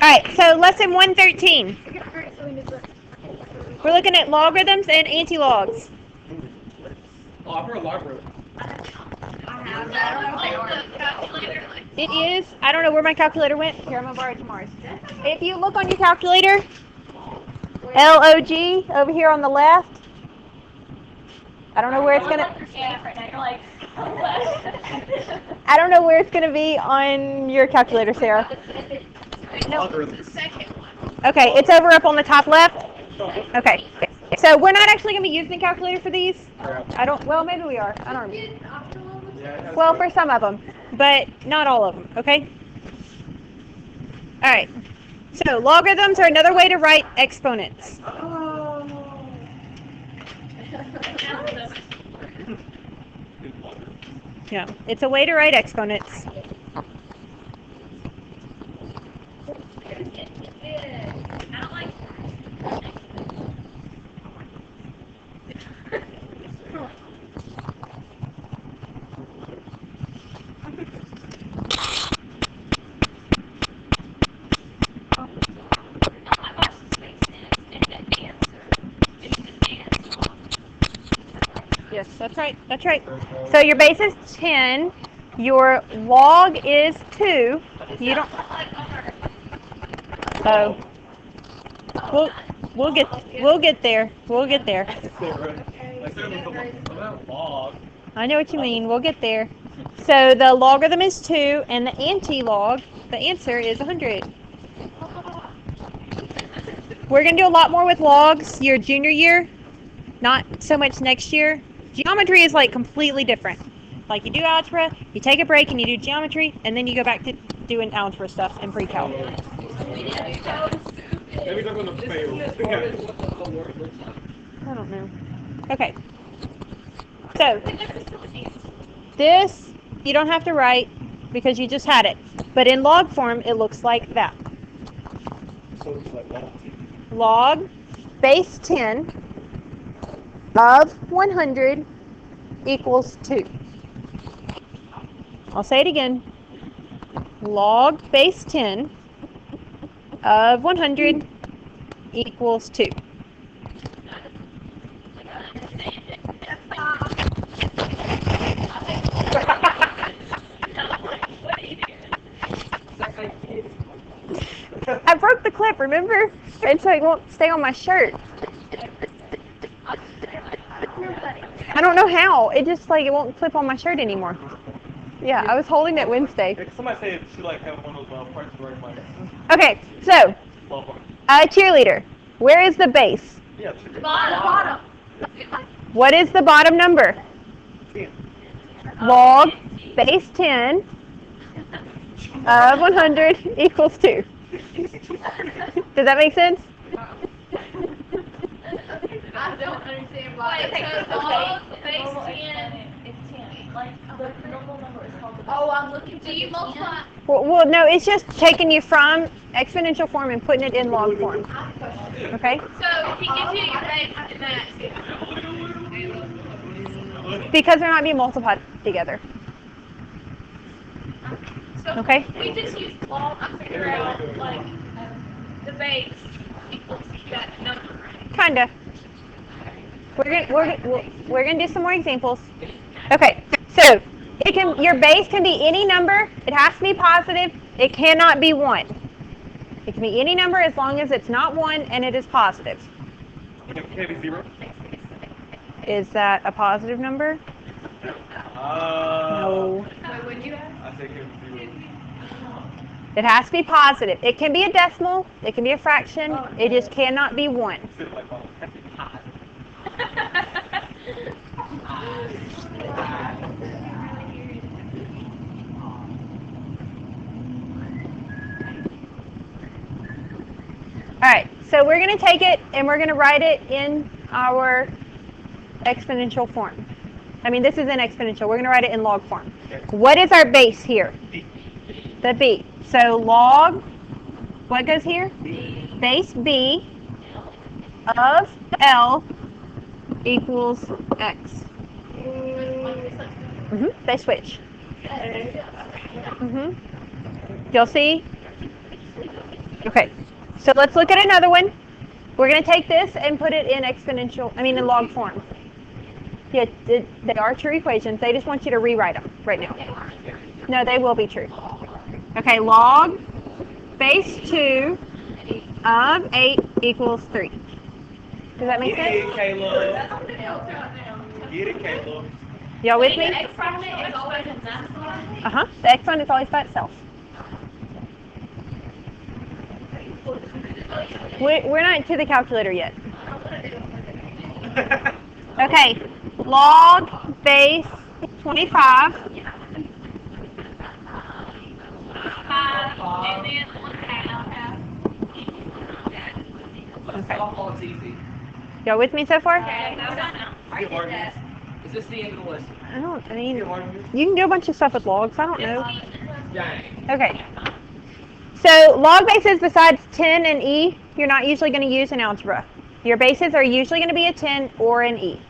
Alright, so lesson 113. We're looking at logarithms and anti-logs. Oh, I've heard logarithm. It is, I don't know where my calculator went. Here, I'm going to borrow tomorrow's. If you look on your calculator, LOG over here on the left. I don't know where it's going to... I don't know where it's going to be on your calculator, Sarah. No. The second one. Okay, it's over up on the top left. Okay. So we're not actually going to be using the calculator for these. Well, maybe we are. I don't remember. Well, for some of them, but not all of them, okay? All right. So logarithms are another way to write exponents. Yeah, it's a way to write exponents. Yes, that's right. That's right. So your base is 10. Your log is 2. You don't. So we'll get there. We'll get there. I know what you mean. We'll get there. So the logarithm is 2, and the anti-log, the answer is 100. We're going to do a lot more with logs your junior year, not so much next year. Geometry is like completely different. Like you do algebra, you take a break and you do geometry, and then you go back to doing algebra stuff and pre-calc. Maybe they're going to fail. I don't know. Okay. So this you don't have to write because you just had it. But in log form, it looks like that. Log base 10 of 100 equals 2. I'll say it again. Log base 10 of 100 equals 2. I broke the clip, remember? And so it won't stay on my shirt. I don't know how. It just like it won't clip on my shirt anymore. Yeah, I was holding it Wednesday. Somebody say she like have one of those parts where like. Okay, so cheerleader. Where is the base? Yeah. Bottom. What is the bottom number? 10. Log base 10 of 100 equals 2. Does that make sense? I don't understand why. Log base 10 is 10. Like the normal number is called. Oh, I'm looking. Do you multiply? Well, no, it's just taking you from exponential form and putting it in log form. Okay? So he gives you your base and that. Because they're not being multiplied together. So okay? We just use log to figure out like the base equals that number, right? Kinda. We're gonna do some more examples. Okay, so your base can be any number. It has to be positive. It cannot be 1. It can be any number as long as it's not 1 and it is positive. Can it be 0? Is that a positive number? No. Wait, would you ask? I think it's 0. It has to be positive. It can be a decimal. It can be a fraction. It just cannot be 1. Alright, so we're going to take it and we're going to write it in our exponential form. I mean, this is in exponential. We're going to write it in log form. What is our base here? The b. So log, what goes here? Base b of L equals x. They switch. You'll see Okay, so let's look at another one. We're going to take this and put it in in log form. Yeah, they are true equations. They just want you to rewrite them right now. No, they will be true. Okay, log base 2 of 8 equals 3. Does that make Get it, sense? Caleb. Get it, Caleb. Y'all with me? The exponent is always a maximum. Uh-huh. The exponent is always by itself. We're not to the calculator yet. Okay, log base 25. And then 1/2. Okay. Softball's easy. Y'all with me so far? Okay, no, no. Is this the end of the lesson? I mean, you can do a bunch of stuff with logs. I don't know. Dang. Okay. So log bases besides 10 and e, you're not usually going to use in algebra. Your bases are usually going to be a 10 or an e.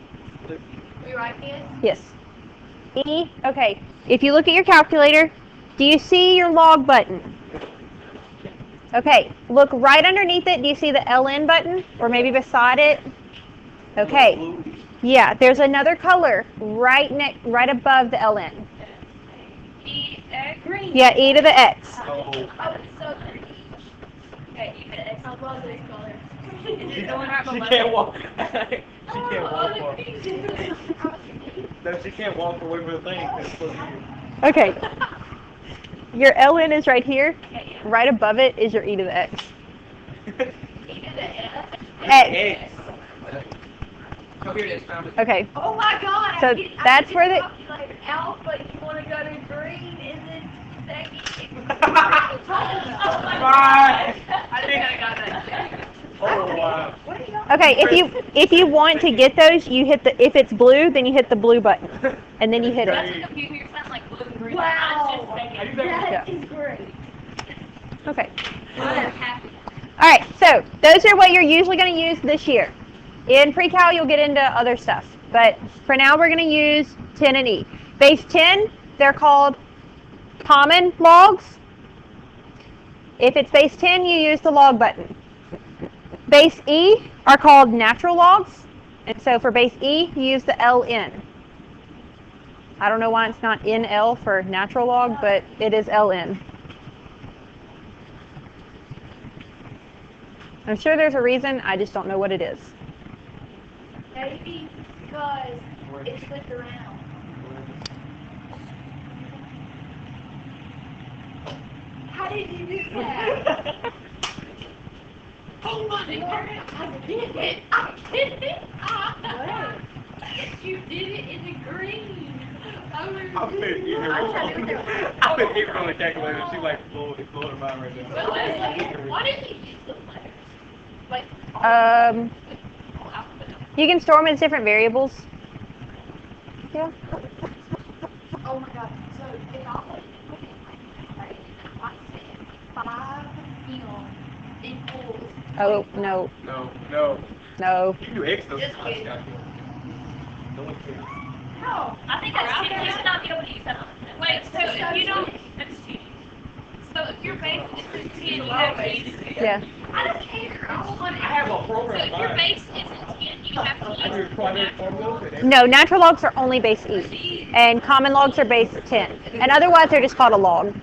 We right here? Yes. E, okay. If you look at your calculator, do you see your log button? Okay, look right underneath it. Do you see the LN button? Or maybe beside it? Okay. Yeah, there's another color right above the LN. Green. Yeah, e to the x. Oh, it's so pretty. Okay, you can X. I love this color. Is it the one right She below? can't walk. She can't walk far. far. No, she can't walk away from the thing. It's supposed to be. Okay. Your LN is right here. Right above it is your e to the x. X. Oh, here it is. Found it. Okay. Oh my God! So that's where the- Alpha. You want to go to green and then second. Bye. I think I got that. Oh wow. Okay, if you want to get those, you hit if it's blue, then you hit the blue button, and then you hit That's it. a computer sounds like blue and green. How you think- Yeah. That is great. Okay. I'm happy. All right. So those are what you're usually going to use this year. In pre-cal, you'll get into other stuff, but for now, we're going to use 10 and e. Base 10, they're called common logs. If it's base 10, you use the log button. Base E are called natural logs, and so for base E, you use the LN. I don't know why it's not NL for natural log, but it is LN. I'm sure there's a reason, I just don't know what it is. Maybe because it's flipped around. How did you do that? Oh my God! I did it! I did it! Yes, you did it in the green. I've been eating her on the calculator. She's like blowing her mind right now. Why did you use the letter? Like, You can store them as different variables. Yeah. oh my God. So if I was right, I said 5 equals. Oh, no. No. No. You can do X though. Just kidding. No one cares. No. I think that's 10. You should not be able to use that. Wait, so if you don't. That's cheating. So if your base is 10, you have to use it. Yeah. I don't care. I want it. I have a So program. if your base isn't 10, you have to I do use quadratic formulas and No, natural logs are only base E, and common logs are base 10. And otherwise, they're just called a log.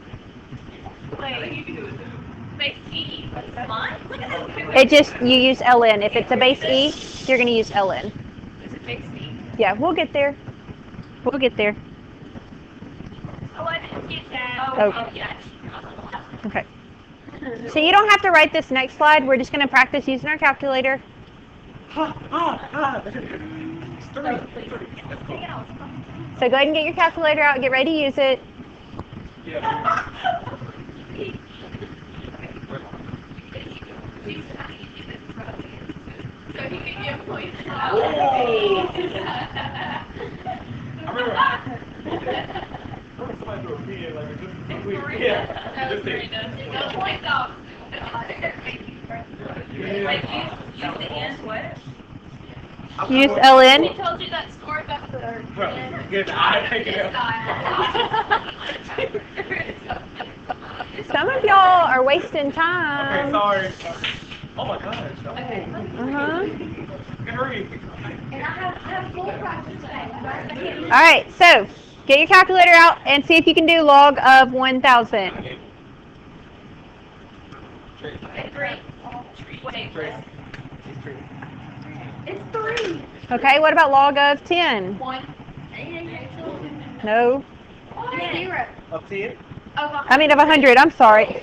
base E. Mine? It just, you use LN. If it's a base E, you're going to use LN. Is it base E? Yeah, we'll get there. We'll get there. Oh, I didn't get that. Oh. Yeah. Okay. So you don't have to write this next slide. We're just going to practice using our calculator. It's 3. That's cool. So go ahead and get your calculator out. Get ready to use it. Yeah. So he can get points. I remember somebody threw a pin like this. Yeah. Just No points off. Like, use the end what? Use LN. He told you that score back to the Bro, get the eye taken out. Some of y'all are wasting Okay, time. sorry. Oh my gosh. Okay. Uh-huh. Hurry. And I have full practice today. All right, so get your calculator out and see if you can do log of 1,000. It's 3. Wait. It's 3. Okay, what about log of 10? 1. No. 0. Up to you. I mean of 100, I'm sorry.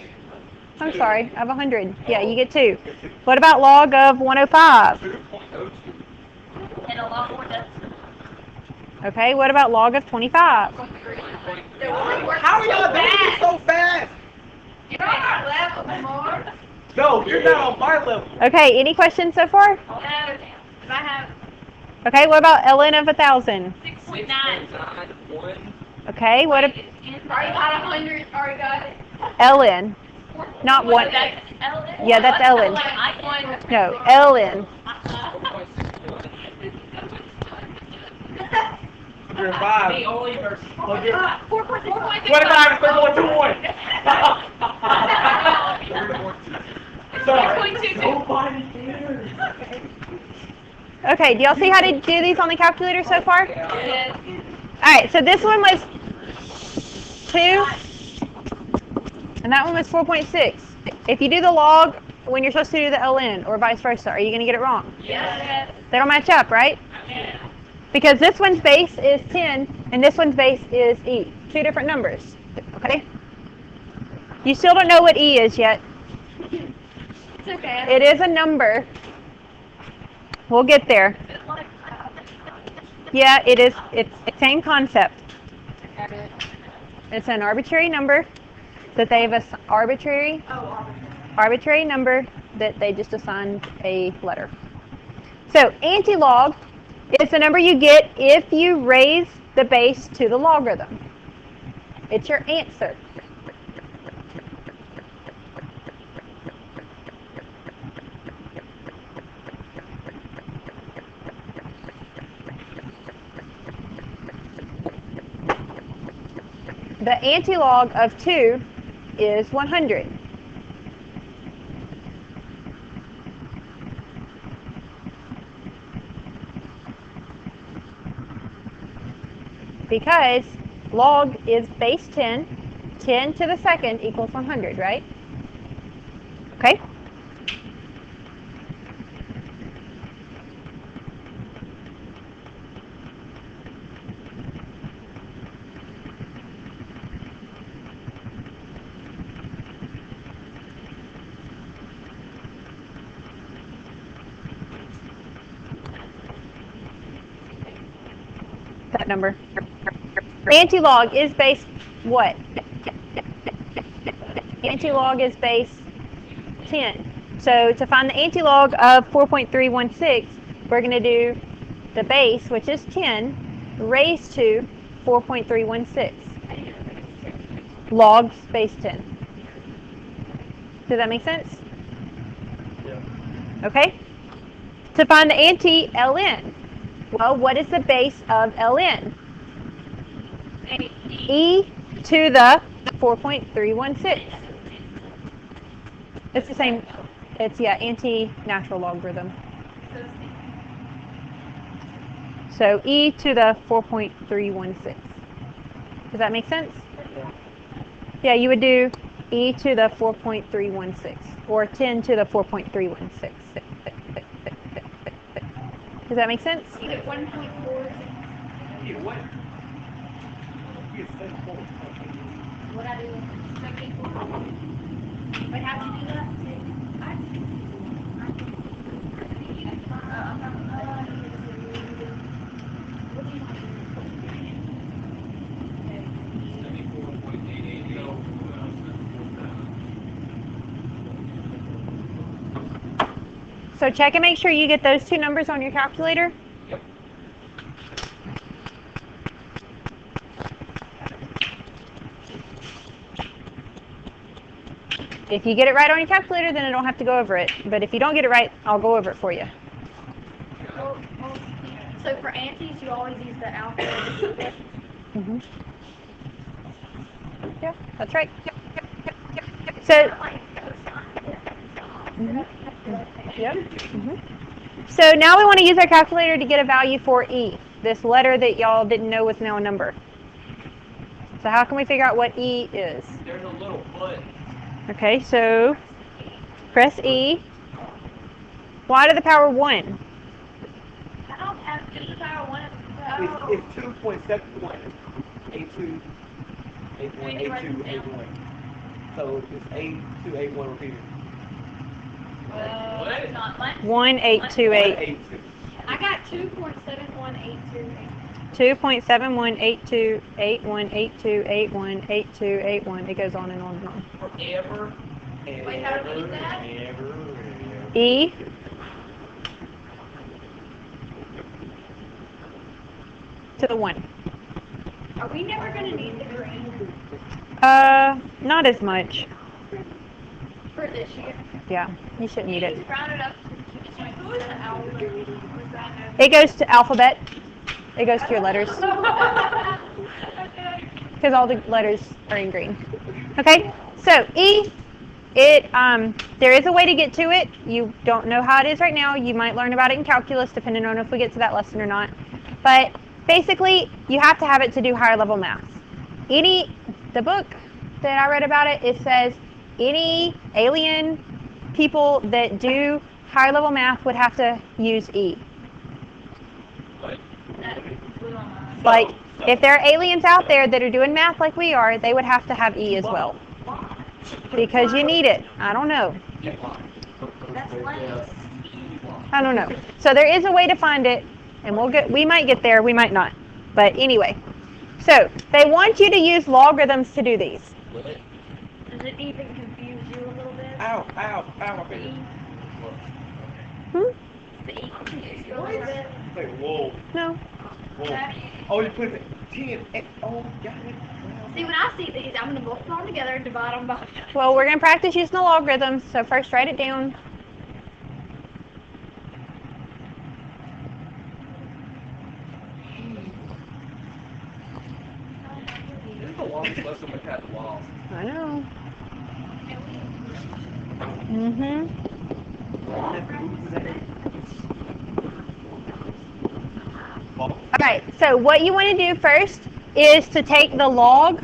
I'm sorry, of 100. Yeah, you get 2. What about log of 105? 2.02. And a lot more does. Okay, what about log of 25? How are y'all doing this so fast? You're on our level, Mark. No, you're not on my level. Okay, any questions so far? No. I have Okay, what about ln of 1,000? 6.9. 1. Okay, what Already got 100. Already got it. ln? Not one. That's Ellen. Yeah, that's Ellen. No, ln. 105. The only person. 25 is 3.21. Sorry. 3.22. Nobody cares. Okay, do y'all see how to do these on the calculator so far? Yes. Alright, so this one was 2, and that one was 4.6. If you do the log when you're supposed to do the ln, or vice versa, are you going to get it wrong? Yes. They don't match up, right? Yes. Because this one's base is 10, and this one's base is e. 2 different numbers, okay? You still don't know what e is yet. It's okay. It is a number. We'll get there. Yeah, it is. It's the same concept. It's an arbitrary number that they have arbitrary number that they just assigned a letter. So anti-log is the number you get if you raise the base to the logarithm. It's your answer. The anti-log of 2 is 100. Because log is base 10, 10 to the second equals 100, right? Okay? That number. Anti-log is base what? Anti-log is base 10. So to find the anti-log of 4.316, we're going to do the base, which is 10, raised to 4.316. Log base 10. Does that make sense? Yeah. Okay? To find the anti-ln, well, what is the base of ln? E to the 4.316. It's the same. It's, yeah, anti-natural logarithm. So e to the 4.316. Does that make sense? Yeah, you would do e to the 4.316 or 10 to the 4.316. Does that make sense? Is it 1.4? Yeah, what? What I do? Wait, how do you do that? So check and make sure you get those two numbers on your calculator. Yep. If you get it right on your calculator, then I don't have to go over it. But if you don't get it right, I'll go over it for you. So for antis, you always use the alpha. Mm-hmm. Yeah, that's right. So Yep. So now we want to use our calculator to get a value for E, this letter that y'all didn't know was now a number. So how can we figure out what E is? There's a little foot. Okay, so press E. Y to the power 1. I don't have just the power one. It's 2.71. 8181. So it's 8281 repeated. Well, that's not much. 1828. I got 2.7182. 2.71828182818281. It goes on and on and on. Forever. Wait, how do we do that? E. To the 1. Are we never going to need the green Not as much. for this year? Yeah, you shouldn't need it. Just round it up. Who is the owl? It goes to alphabet. It goes to your letters. Because all the letters are in green. Okay, so E, there is a way to get to it. You don't know how it is right now. You might learn about it in calculus, depending on if we get to that lesson or not. But basically, you have to have it to do higher level math. The book that I read about it, it says any alien people that do higher level math would have to use E. Like, if there are aliens out there that are doing math like we are, they would have to have E as well. Because you need it. I don't know. I don't know. So there is a way to find it, and we might get there, we might not. But anyway. So, they want you to use logarithms to do these. Does it even confuse you a little bit? Ow, my finger. The E confuse you a little bit? Wait, whoa. No. Oh, you put it 10. Oh, got it. See, when I see these, I'm going to multiply them together and divide them by. Well, we're going to practice using the logarithms, so first write it down. This is the longest lesson we've had in a while. I know. Mm-hmm. Alright, so what you want to do first is to take the log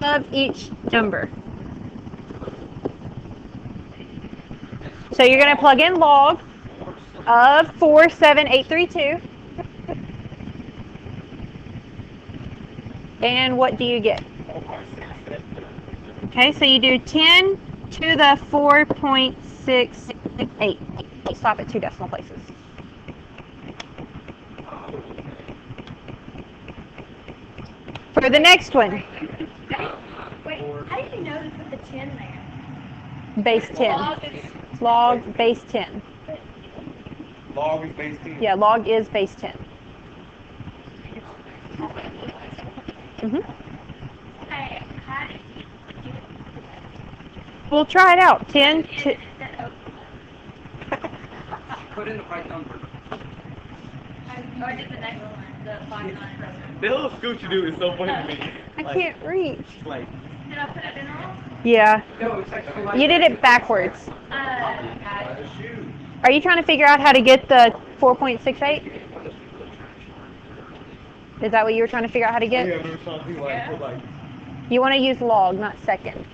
of each number. So you're going to plug in log of 47832. And what do you get? Okay, so you do 10 to the 4.68. Stop at 2 decimal places. For the next one, Wait, how did you know to put the 10 there? base 10. Log base 10. Log is base 10. Yeah, log is base 10. Hey, how did you We'll try it out. 10 to... Put in the right number. Or did the next one, the 5-9. The little scoot you do is so funny to me. I can't reach. Like, Did I put it in wrong? Yeah, no, it's like you did it backwards. Got it. Are you trying to figure out how to get the 4.68? Is that what you were trying to figure out how to get? Yeah, there's something like, You want to use log, not second.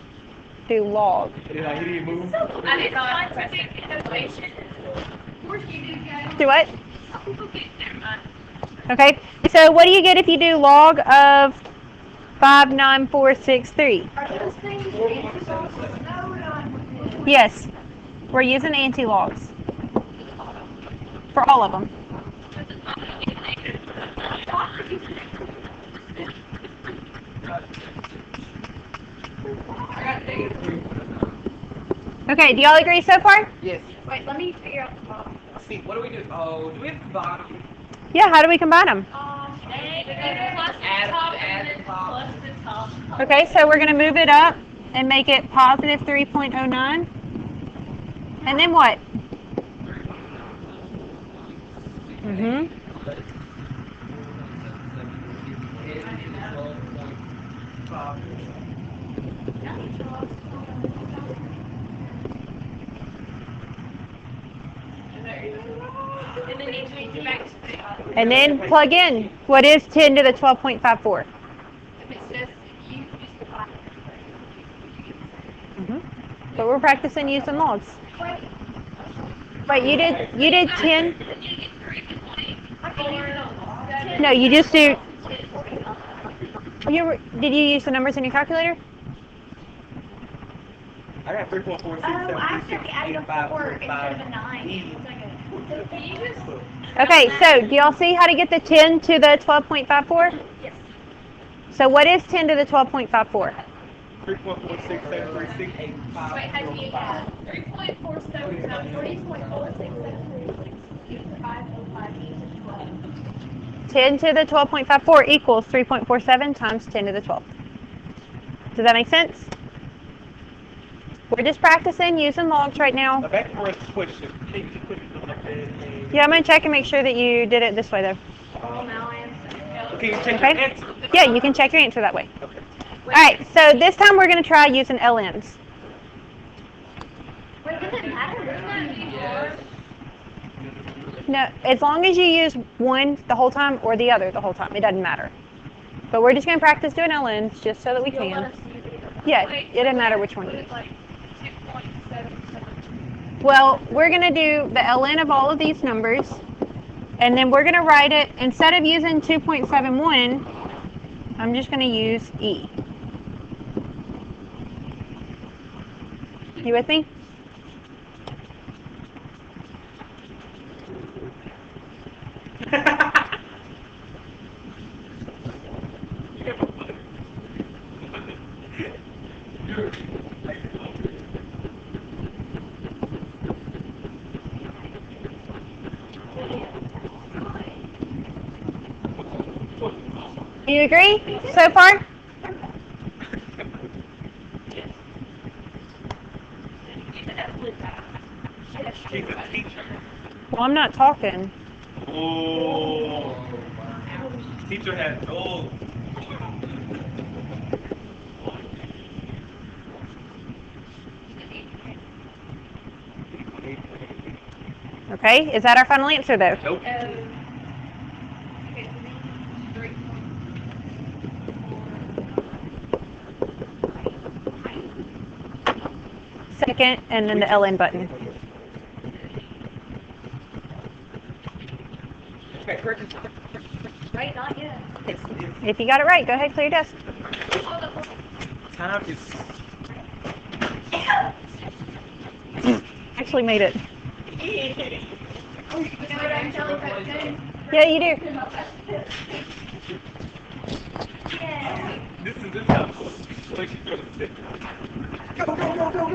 Do log. yeah, he didn't move. I didn't know I pressed innovation. Of course you do, guys. Do what? Some people get their mind. Okay, so what do you get if you do log of 59463? Are those things anti-logs? No, we're not. Yes, we're using anti-logs for all of them. Okay, do y'all agree so far? Yes. Wait, let me figure out the bottom. See, what do we do? Oh, do we have to bottom? Yeah, how do we combine them? Add top. Okay, so we're going to move it up and make it positive 3.09. And then what? Mm-hmm. And then plug in. What is 10 to the 12.54? If it's just you just divide. But we're practicing using logs. Wait, you did 10? No, you just do. Did you use the numbers in your calculator? I got 3.46, Oh, I started adding a 4 instead of a 9. So can you just... Okay, so do y'all see how to get the 10 to the 12.54? Yes. So what is 10 to the 12.54? 3.46736. Wait, how do you add? 3.47, 3.467, 10 to the 12.54 equals 3.47 times 10 to the 12th. Does that make sense? We're just practicing using logs right now. Back for a question. Yeah, I'm going to check and make sure that you did it this way, though. Can you check Okay? your answer? Yeah, you can check your answer that way. Okay. All right, so this time we're going to try using LNs. Wait, does it matter? Wouldn't that be hard? No, as long as you use one the whole time or the other the whole time, it doesn't matter. But we're just going to practice doing LNs just so that we can. Yeah, it doesn't matter which one you use. Like 2.77. Well, we're going to do the ln of all of these numbers, and then we're going to write it, instead of using 2.71, I'm just going to use E. You with me? You agree so far? She's a teacher. Well, I'm not talking. Oh. Teacher has goals. Okay, is that our final answer, though? Nope. Second, and then the ln button. Right, not yet. If you got it right, go ahead, clear your desk. Time is. Actually made it. You know what I'm telling you? Yeah, you do. Yeah. This is how. Go, go, go, go, go.